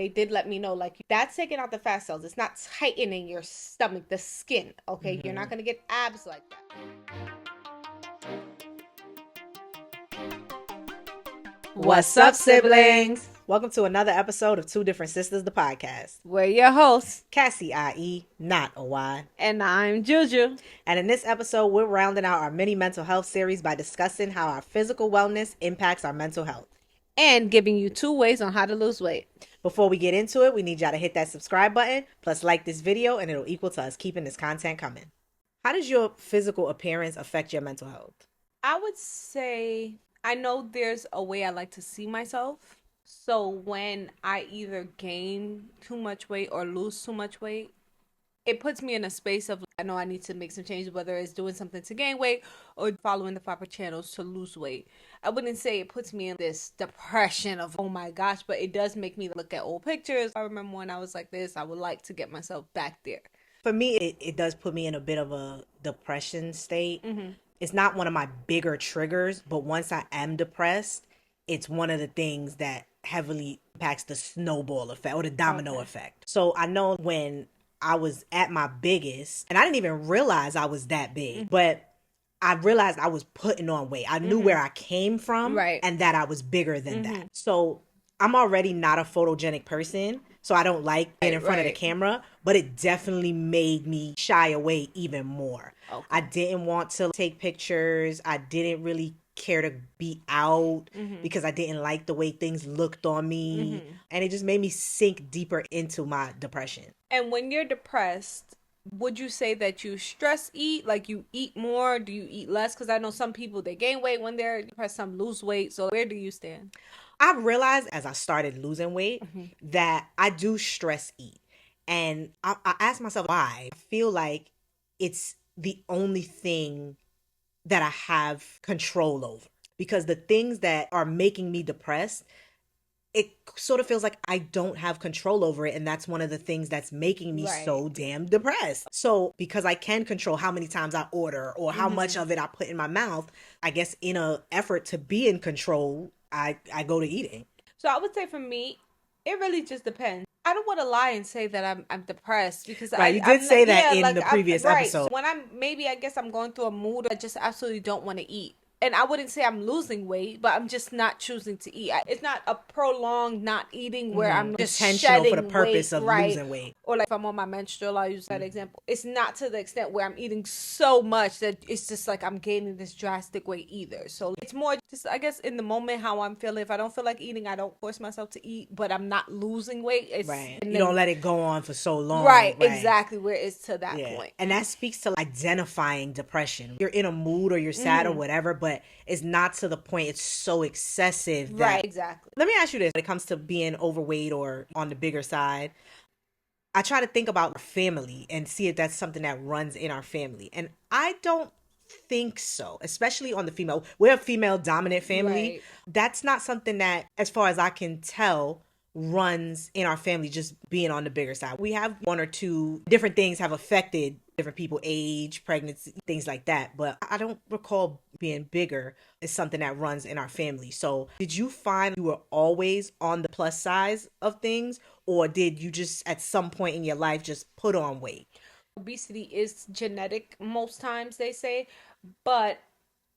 They did let me know, like, that's taking out the fat cells. It's not tightening your stomach, the skin, okay? You're not going to get abs like that. What's up, siblings? Welcome to another episode of Two Different Sisters, the podcast. We're your hosts, Cassie, I.E., not a Y. And I'm Juju. And in this episode, we're rounding out our mini mental health series by discussing how our physical wellness impacts our mental health. And giving you 2 ways on how to lose weight. Before we get into it, we need y'all to hit that subscribe button, plus like this video, and it'll equal to us keeping this content coming. How does your physical appearance affect your mental health? I would say, I know there's a way I like to see myself. So when I either gain too much weight or lose too much weight, it puts me in a space of, I know I need to make some changes, whether it's doing something to gain weight or following the proper channels to lose weight. I wouldn't say it puts me in this depression of, oh my gosh, but it does make me look at old pictures. I remember when I was like this, I would like to get myself back there. For me, it does put me in a bit of a depression state. Mm-hmm. It's not one of my bigger triggers, but once I am depressed, it's one of the things that heavily impacts the snowball effect or the domino effect. So I know when I was at my biggest, and I didn't even realize I was that big, but I realized I was putting on weight. I knew where I came from, and that I was bigger than that. So I'm already not a photogenic person, so I don't like being in front of the camera, but it definitely made me shy away even more. I didn't want to take pictures. I didn't really care to be out because I didn't like the way things looked on me. And it just made me sink deeper into my depression. And when you're depressed, would you say that you stress eat? Like you eat more? Do you eat less? Because I know some people, they gain weight when they're depressed, some lose weight. So where do you stand? I realized as I started losing weight that I do stress eat. And I asked myself why. I feel like it's the only thing that I have control over. Because the things that are making me depressed, it sort of feels like I don't have control over it. And that's one of the things that's making me so damn depressed. So because I can control how many times I order or how much of it I put in my mouth, I guess in an effort to be in control, I go to eating. So I would say for me, it really just depends. I don't want to lie and say that I'm depressed because you did say that in the previous episode. So when I guess I'm going through a mood, I just absolutely don't want to eat. And I wouldn't say I'm losing weight, but I'm just not choosing to eat. It's not a prolonged not eating where I'm just intentional shedding for the purpose weight, of losing weight. Or like if I'm on my menstrual, I'll use that example. It's not to the extent where I'm eating so much that it's just like I'm gaining this drastic weight either. So it's more just, I guess, in the moment how I'm feeling. If I don't feel like eating, I don't force myself to eat, but I'm not losing weight. You don't let it go on for so long. Right, exactly, where it's to that point. And that speaks to identifying depression. You're in a mood or you're sad or whatever, but it's not to the point it's so excessive that... Right, exactly. Let me ask you this. When it comes to being overweight or on the bigger side, I try to think about our family and see if that's something that runs in our family. And I don't think so, especially on the female. We're a female dominant family. Right. That's not something that, as far as I can tell, runs in our family, just being on the bigger side. We have 1 or 2 different things have affected different people, age, pregnancy, things like that. But I don't recall being bigger is something that runs in our family. So did you find you were always on the plus size of things, or did you just at some point in your life just put on weight? Obesity is genetic most times, they say. But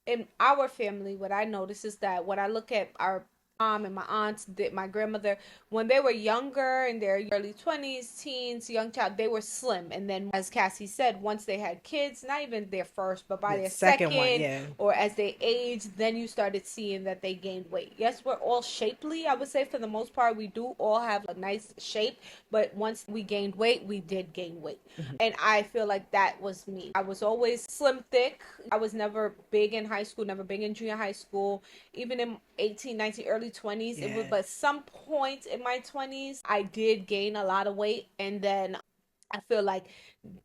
in our family, what I notice is that when I look at our mom and my aunts, my grandmother, when they were younger, in their early 20s, teens, young child, they were slim. And then, as Cassie said, once they had kids, not even their first, but by their second one, or as they aged, then you started seeing that they gained weight. Yes, we're all shapely. I would say for the most part, we do all have a nice shape. But once we gained weight, we did gain weight. And I feel like that was me. I was always slim, thick. I was never big in high school, never big in junior high school. Even in 18, 19, early 20s, but some point in my 20s, I did gain a lot of weight. And then I feel like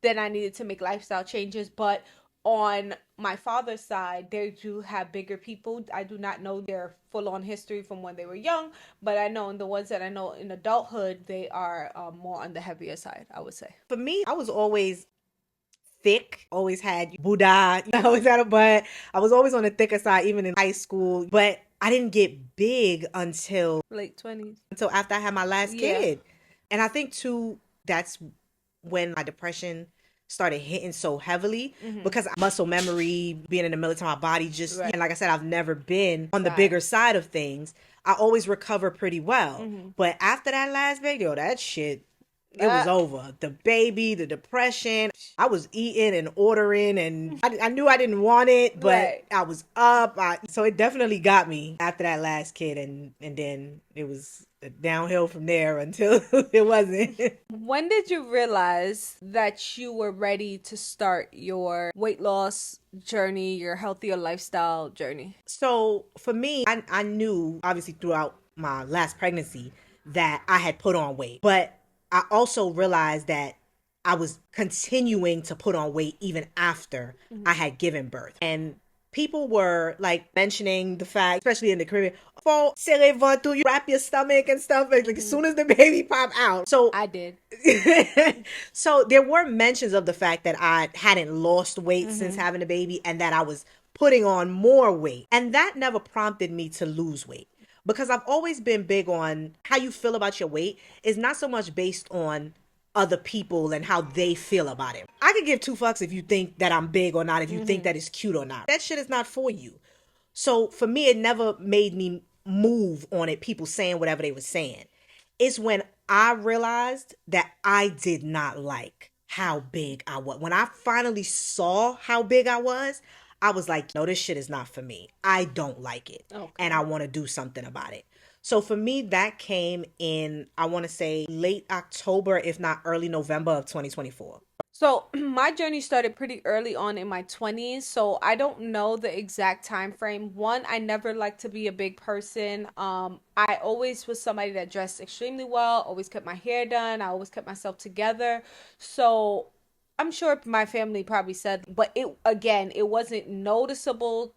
then I needed to make lifestyle changes. But on my father's side, they do have bigger people. I do not know their full-on history from when they were young, but I know in the ones that I know in adulthood, they are more on the heavier side, I would say. For me, I was always thick, always had Buddha, always had a butt. I was always on the thicker side, even in high school. But I didn't get big until Late 20s. after I had my last Yeah. kid. And I think too that's when my depression started hitting so heavily because muscle memory, being in the military, my body just, Right. and like I said, I've never been on the Side. bigger side of things. I always recover pretty well. But after that last baby, yo, that shit, it was over. The baby, the depression. I was eating and ordering, and I knew I didn't want it, but Right. I was up. So it definitely got me after that last kid, and then it was downhill from there until it wasn't. When did you realize that you were ready to start your weight loss journey, your healthier lifestyle journey? So for me, I knew obviously throughout my last pregnancy that I had put on weight, but I also realized that I was continuing to put on weight even after I had given birth. And people were like mentioning the fact, especially in the Caribbean, for serrez ventre, you wrap your stomach and stuff like as soon as the baby pop out. So I did. so there were mentions of the fact that I hadn't lost weight since having a baby and that I was putting on more weight. And that never prompted me to lose weight because I've always been big on how you feel about your weight is not so much based on other people and how they feel about it. I could give two fucks if you think that I'm big or not, if you think that it's cute or not. That shit is not for you. So for me, it never made me move on it, people saying whatever they were saying. It's when I realized that I did not like how big I was. When I finally saw how big I was like, no, this shit is not for me. I don't like it. Okay. And I want to do something about it. So for me, that came in, I want to say late October, if not early November of 2024. So my journey started pretty early on in my 20s, so I don't know the exact time frame. One, I never liked to be a big person. I always was somebody that dressed extremely well, always kept my hair done, I always kept myself together. So I'm sure my family probably said, but it wasn't noticeable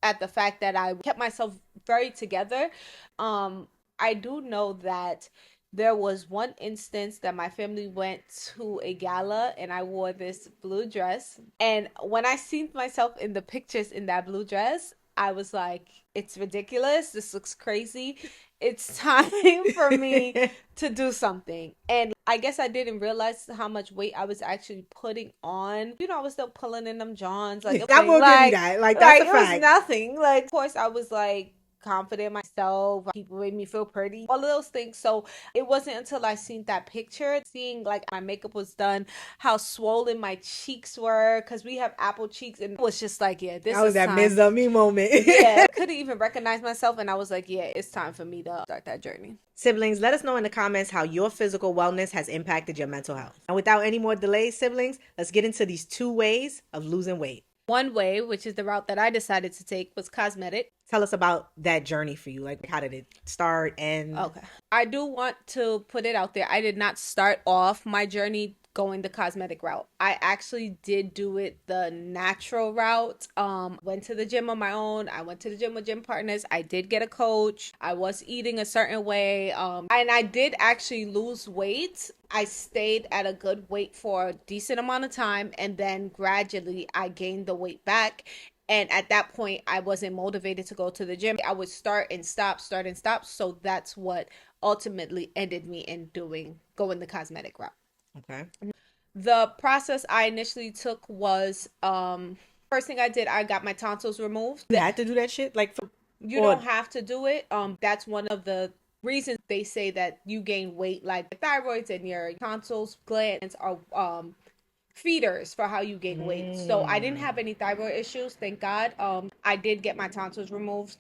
at the fact that I kept myself very together. I do know that there was one instance that my family went to a gala and I wore this blue dress. And when I seen myself in the pictures in that blue dress, I was like, it's ridiculous. This looks crazy. It's time for me to do something. And I guess I didn't realize how much weight I was actually putting on. You know, I was still pulling in them Johns. Like, I will give you that. Like, that's a it was fact. nothing. Like, of course, I was like, confident in myself. People made me feel pretty. All of those things. So it wasn't until I seen that picture, seeing like my makeup was done, how swollen my cheeks were, because we have apple cheeks, and it was just like, yeah, this That was is that time. Ms. Me moment. Yeah, I couldn't even recognize myself, and I was like, yeah, it's time for me to start that journey. Siblings, let us know in the comments how your physical wellness has impacted your mental health. And without any more delays, siblings, let's get into these 2 ways of losing weight. One way, which is the route that I decided to take, was cosmetic. Tell us about that journey for you. Like, how did it start? And Okay. I do want to put it out there. I did not start off my journey going the cosmetic route. I actually did do it the natural route. Went to the gym on my own. I went to the gym with gym partners. I did get a coach. I was eating a certain way. And I did actually lose weight. I stayed at a good weight for a decent amount of time, and then gradually I gained the weight back. And at that point, I wasn't motivated to go to the gym. I would start and stop, start and stop. So that's what ultimately ended me in going the cosmetic route. okay. The process I initially took was first thing I did, I got my tonsils removed. You had to do that shit? Like, You don't have to do it. That's one of the reasons they say that you gain weight, like the thyroids and your tonsils glands are feeders for how you gain weight. So I didn't have any thyroid issues, thank God. I did get my tonsils removed.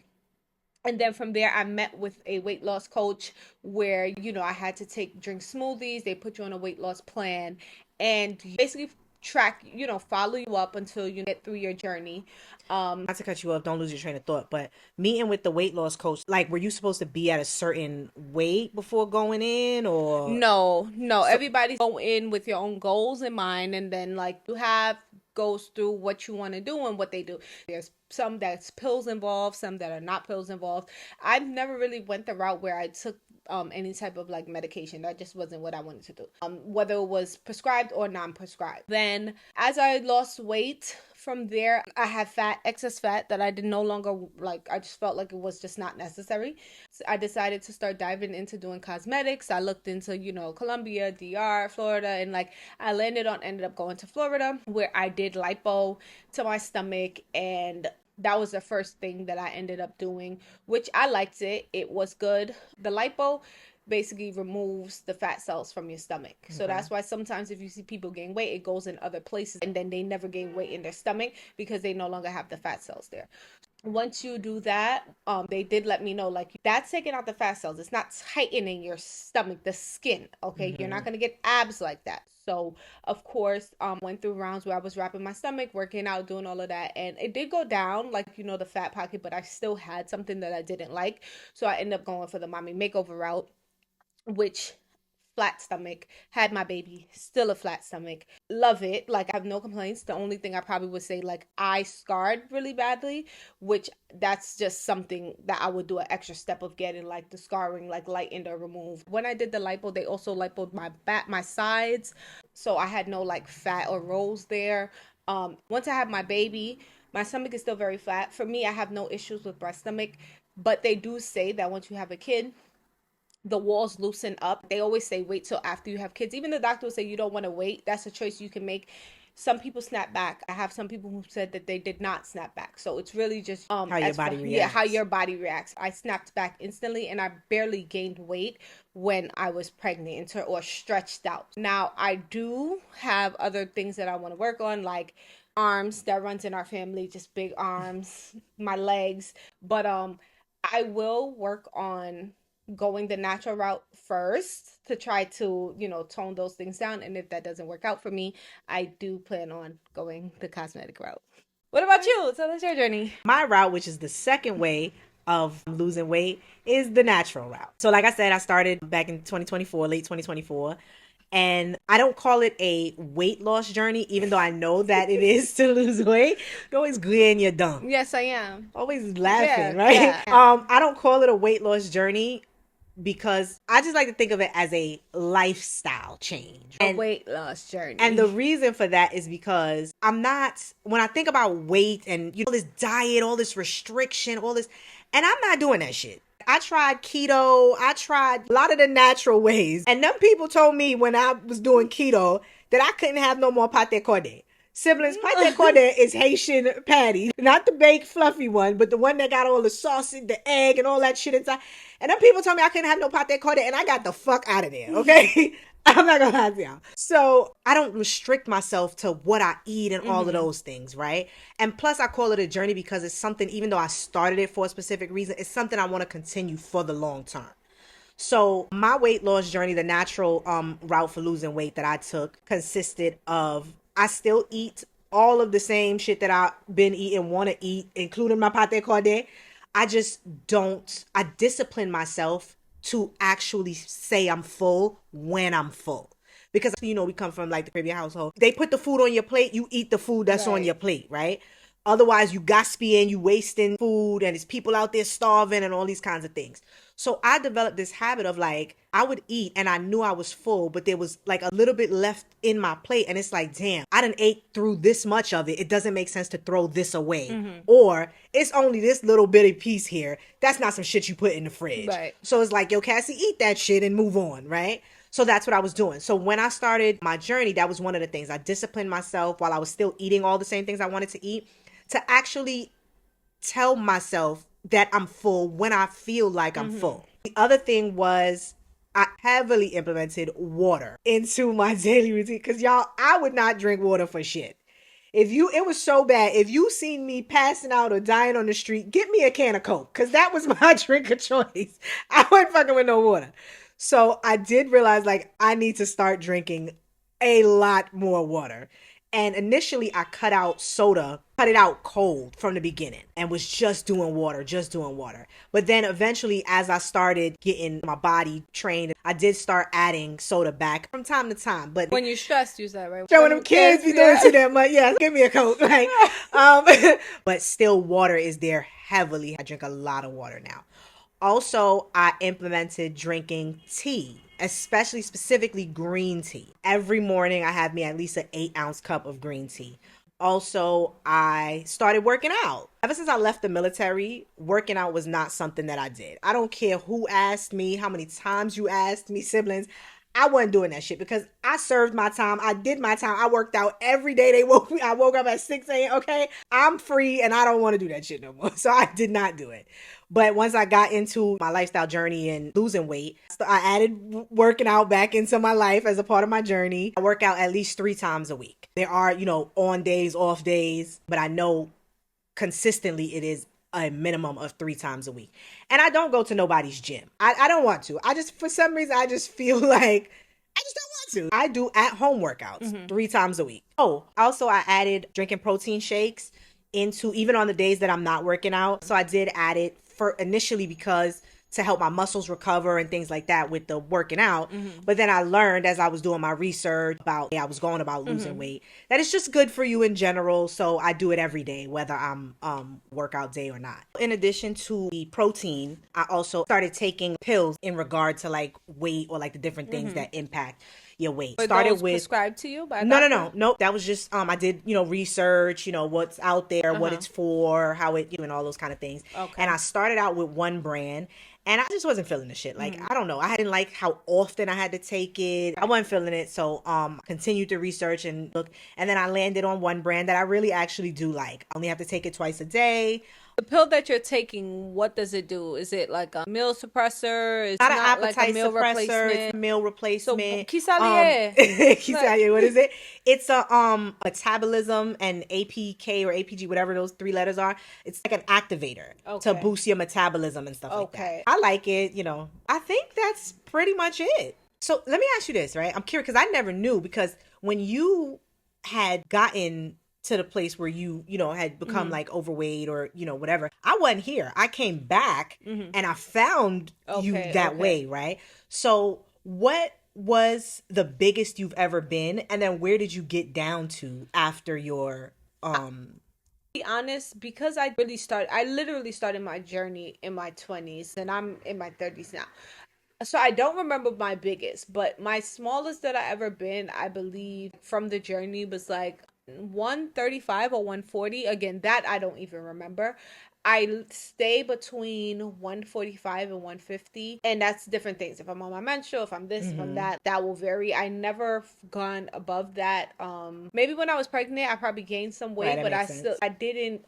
And then from there, I met with a weight loss coach where, I had to drink smoothies. They put you on a weight loss plan and basically track, follow you up until you get through your journey. Not to cut you off, don't lose your train of thought, but meeting with the weight loss coach, like, were you supposed to be at a certain weight before going in, or? No. Everybody go in with your own goals in mind, and then like you have goes through what you want to do and what they do. There's some that's pills involved, some that are not pills involved. I've never really went the route where I took any type of like medication. That just wasn't what I wanted to do. Whether it was prescribed or non-prescribed. Then as I lost weight from there, I had excess fat that I did no longer like. I just felt like it was just not necessary. So I decided to start diving into doing cosmetics. I looked into, Colombia, DR, Florida, and like I ended up going to Florida, where I did lipo to my stomach, and that was the first thing that I ended up doing, which I liked it. It was good. The lipo basically removes the fat cells from your stomach. Okay. So that's why sometimes if you see people gain weight, it goes in other places and then they never gain weight in their stomach because they no longer have the fat cells there. Once you do that, they did let me know, like, that's taking out the fat cells. It's not tightening your stomach, the skin. Okay. You're not going to get abs like that. So of course, went through rounds where I was wrapping my stomach, working out, doing all of that, and it did go down, like, the fat pocket, but I still had something that I didn't like. So I ended up going for the mommy makeover route, which flat stomach, had my baby, still a flat stomach, love it, like I have no complaints. The only thing I probably would say, like, I scarred really badly, which that's just something that I would do an extra step of getting, like, the scarring like lightened or removed. When I did the lipo, they also lipoed my back, my sides, so I had no like fat or rolls there. Once I had my baby, my stomach is still very flat. For me, I have no issues with breast stomach, but they do say that once you have a kid, the walls loosen up. They always say wait till after you have kids. Even the doctor will say you don't want to wait. That's a choice you can make. Some people snap back. I have some people who said that they did not snap back. So it's really just how your body reacts. Yeah, how your body reacts. I snapped back instantly, and I barely gained weight when I was pregnant or stretched out. Now I do have other things that I want to work on, like arms. That runs in our family, just big arms, my legs. But I will work on going the natural route first to try to, tone those things down. And if that doesn't work out for me, I do plan on going the cosmetic route. What about you? Tell us your journey. My route, which is the second way of losing weight, is the natural route. So like I said, I started back in 2024, late 2024. And I don't call it a weight loss journey, even though I know that it is to lose weight. You're always grin your dumb. Yes, I am. Always laughing, right? Yeah. I don't call it a weight loss journey because I just like to think of it as a lifestyle change. A weight loss journey. And the reason for that is because when I think about weight and all this diet, all this restriction, all this, and I'm not doing that shit. I tried keto. I tried a lot of the natural ways. And them people told me when I was doing keto that I couldn't have no more pate corde. Siblings, pate corde is Haitian patty. Not the baked fluffy one, but the one that got all the sausage, the egg, and all that shit inside. And then people told me I couldn't have no pate corde, and I got the fuck out of there, okay? I'm not gonna lie to y'all. So I don't restrict myself to what I eat and all of those things, right? And plus I call it a journey because it's something, even though I started it for a specific reason, it's something I want to continue for the long term. So my weight loss journey, the natural route for losing weight that I took, consisted of, I still eat all of the same shit that I've been eating, want to eat, including my pate corde. I discipline myself to actually say I'm full when I'm full. Because, we come from like the Caribbean household. They put the food on your plate, you eat the food that's on your plate, right? Otherwise, you gossiping, you wasting food, and there's people out there starving and all these kinds of things. So I developed this habit of like, I would eat and I knew I was full, but there was like a little bit left in my plate. And it's like, damn, I done ate through this much of it. It doesn't make sense to throw this away. Or it's only this little bitty piece here. That's not some shit you put in the fridge. Right. So it's like, yo, Cassie, eat that shit and move on, right? So that's what I was doing. So when I started my journey, that was one of the things. I disciplined myself while I was still eating all the same things I wanted to eat, to actually tell myself that I'm full when I feel like I'm full. The other thing was I heavily implemented water into my daily routine because y'all, I would not drink water for shit. It was so bad. If you seen me passing out or dying on the street, get me a can of Coke because that was my drink of choice. I wasn't fucking with no water. So I did realize like I need to start drinking a lot more water. And initially I cut out soda, cut it out cold from the beginning and was just doing water. But then eventually as I started getting my body trained, I did start adding soda back from time to time. But when you're stressed, use that, right? When them kids be doing to them, like, yeah, give me a Coke. Like, but still water is there heavily. I drink a lot of water now. Also, I implemented drinking tea, especially specifically green tea. Every morning, I have me at least an 8-ounce cup of green tea. Also, I started working out. Ever since I left the military, working out was not something that I did. I don't care who asked me, how many times you asked me, siblings. I wasn't doing that shit because I served my time. I did my time. I worked out every day. They woke me. I woke up at 6 a.m. Okay. I'm free and I don't want to do that shit no more. So I did not do it. But once I got into my lifestyle journey and losing weight, so I added working out back into my life as a part of my journey. I work out at least 3 times a week. There are, on days, off days, but I know consistently it is a minimum of 3 times a week. And I don't go to nobody's gym. I don't want to. For some reason, I just feel like I just don't want to. I do at home workouts 3 times a week. Oh, also I added drinking protein shakes into even on the days that I'm not working out. So I did add it for initially because to help my muscles recover and things like that with the working out. But then I learned as I was doing my research about, I was going about losing weight, that it's just good for you in general. So I do it every day, whether I'm workout day or not. In addition to the protein, I also started taking pills in regard to like weight or like the different things that impact your weight. Were Started those with prescribed to you by a doctor? no. That was just I did research, what's out there, what it's for, how it and all those kind of things. Okay. And I started out with one brand. And I just wasn't feeling the shit. Like, I don't know. I didn't like how often I had to take it. I wasn't feeling it. So, continued to research and look. And then I landed on one brand that I really actually do like. I only have to take it twice a day. The pill that you're taking, what does it do? Is it like a meal suppressor? It's Not an not like a appetite meal suppressor. replacement. It's a meal So, replacement. Kisalier. Kisalier, what is it? It's a metabolism and APK or APG, whatever those 3 letters are. It's like an activator to boost your metabolism and stuff like that. I like it, I think that's pretty much it. So let me ask you this, right? I'm curious because I never knew, because when you had gotten to the place where you had become like overweight or whatever, I wasn't here. I came back and I found you that way, right? So what was the biggest you've ever been, and then where did you get down to after your Be honest, because I literally started my journey in my 20s and I'm in my 30s now. So I don't remember my biggest, but my smallest that I ever been, I believe from the journey was like 135 or 140. Again, that I don't even remember. I stay between 145 and 150, and that's different things. If I'm on my menstrual, if I'm this, if I'm that will vary. I never gone above that. Maybe when I was pregnant, I probably gained some weight, Right, but that makes sense.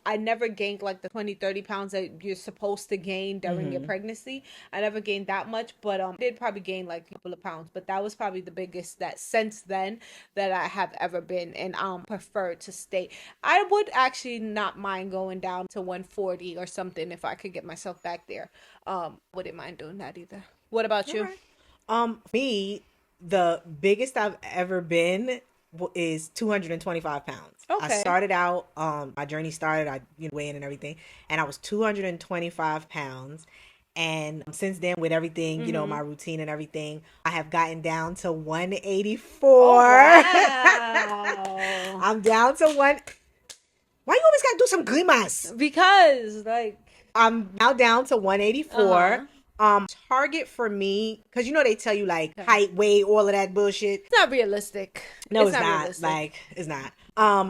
I never gained like the 20-30 pounds that you're supposed to gain during your pregnancy. I never gained that much, but I did probably gain like a couple of pounds, but that was probably the biggest that since then that I have ever been, and prefer to stay. I would actually not mind going down to 140 or something if I could get myself back there. Wouldn't mind doing that either. What about you? Me, the biggest I've ever been is 225 pounds. I started out, my journey started, I weigh in and everything, and I was 225 pounds. And since then, with everything, my routine and everything, I have gotten down to 184. Wow. I'm down to one. Why you always gotta do some grimas? Because I'm now down to 184. Target for me, because they tell you like height, weight, all of that bullshit. it's not realistic. No, it's not. Realistic. Like, it's not.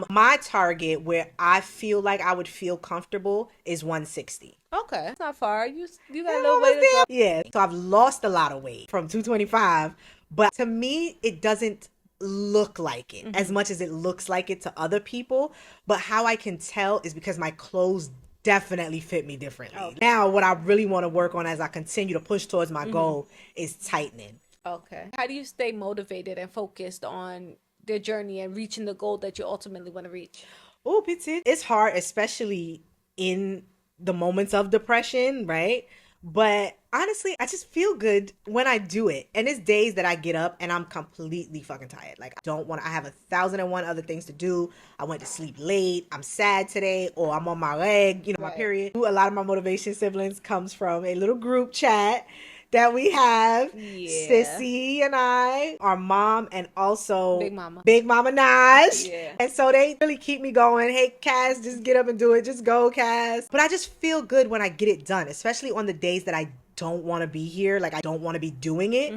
My target where I feel like I would feel comfortable is 160. Okay, it's not far. You got a little way to go. Yeah. So I've lost a lot of weight from 225, but to me, it doesn't look like it as much as it looks like it to other people. But how I can tell is because my clothes definitely fit me differently. Now, what I really want to work on as I continue to push towards my goal is tightening. Okay. How do you stay motivated and focused on the journey and reaching the goal that you ultimately want to reach? Oh, it's hard, especially in the moments of depression, right? But honestly, I just feel good when I do it. And it's days that I get up and I'm completely fucking tired. Like, I have 1,001 other things to do. I went to sleep late. I'm sad today, or I'm on my leg, my period. A lot of my motivation, siblings, comes from a little group chat that we have. Sissy and I, our mom, and also Big Mama Naj. And so they really keep me going. Hey, Cass, just get up and do it. Just go, Cass. But I just feel good when I get it done, especially on the days that I don't want to be here. Like, I don't want to be doing it.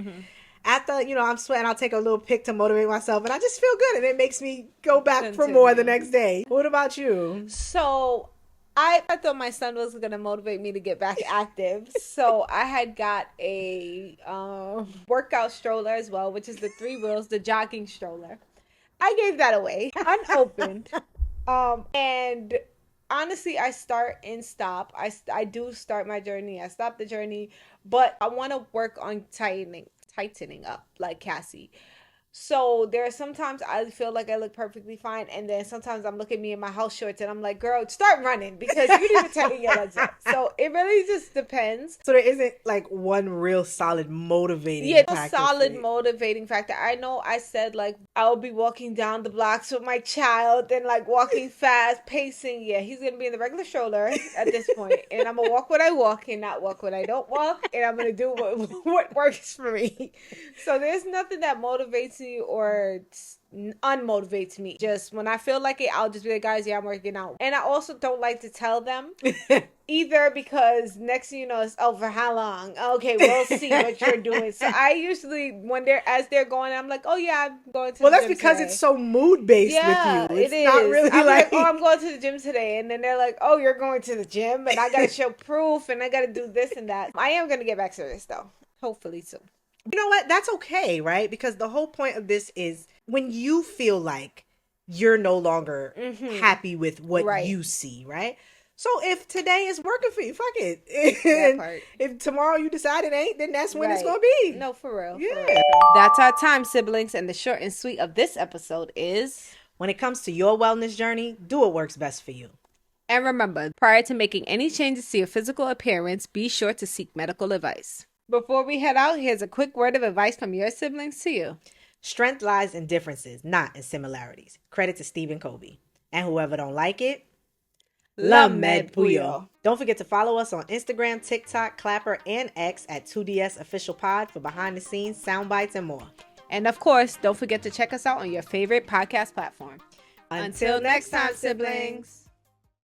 After, I'm sweating, I'll take a little pic to motivate myself, and I just feel good, and it makes me go back for more the next day. What about you? So I thought my son was going to motivate me to get back active. So I had got a workout stroller as well, which is the 3 wheels, the jogging stroller. I gave that away unopened. And honestly, I start and stop. I do start my journey. I stop the journey, but I want to work on tightening up like Cassie. So there are sometimes I feel like I look perfectly fine, and then sometimes I'm looking at me in my house shorts and I'm like, girl, start running because you need to tighten your legs up. So it really just depends. So there isn't like one real solid motivating motivating factor. I know I said like I'll be walking down the blocks with my child and like walking fast, pacing. Yeah, he's gonna be in the regular stroller at this point, and I'm gonna walk what I walk and not walk what I don't walk, and I'm gonna do what works for me. So there's nothing that motivates me or unmotivates me. Just when I feel like it, I'll just be like, guys, yeah, I'm working out. And I also don't like to tell them either, because next thing you know, it's over how long? Okay, we'll see what you're doing. So I usually, when they're going, I'm like, oh yeah, I'm going to the gym that's because today. It's so mood based with you. It's not really I'm like, oh, I'm going to the gym today. And then they're like, oh, you're going to the gym, and I got to show proof, and I got to do this and that. I am going to get back serious though. Hopefully soon. You know what? That's okay, right? Because the whole point of this is when you feel like you're no longer happy with what you see, right? So if today is working for you, fuck it. If tomorrow you decide it ain't, then that's when it's going to be. No, for real. Yeah. For real. That's our time, siblings. And the short and sweet of this episode is, when it comes to your wellness journey, do what works best for you. And remember, prior to making any changes to your physical appearance, be sure to seek medical advice. Before we head out, here's a quick word of advice from your siblings to you. Strength lies in differences, not in similarities. Credit to Stephen Covey. And whoever don't like it, Lamed Puyo. Don't forget to follow us on Instagram, TikTok, Clapper, and X at 2DS Official Pod for behind the scenes, sound bites, and more. And of course, don't forget to check us out on your favorite podcast platform. Until next time, siblings.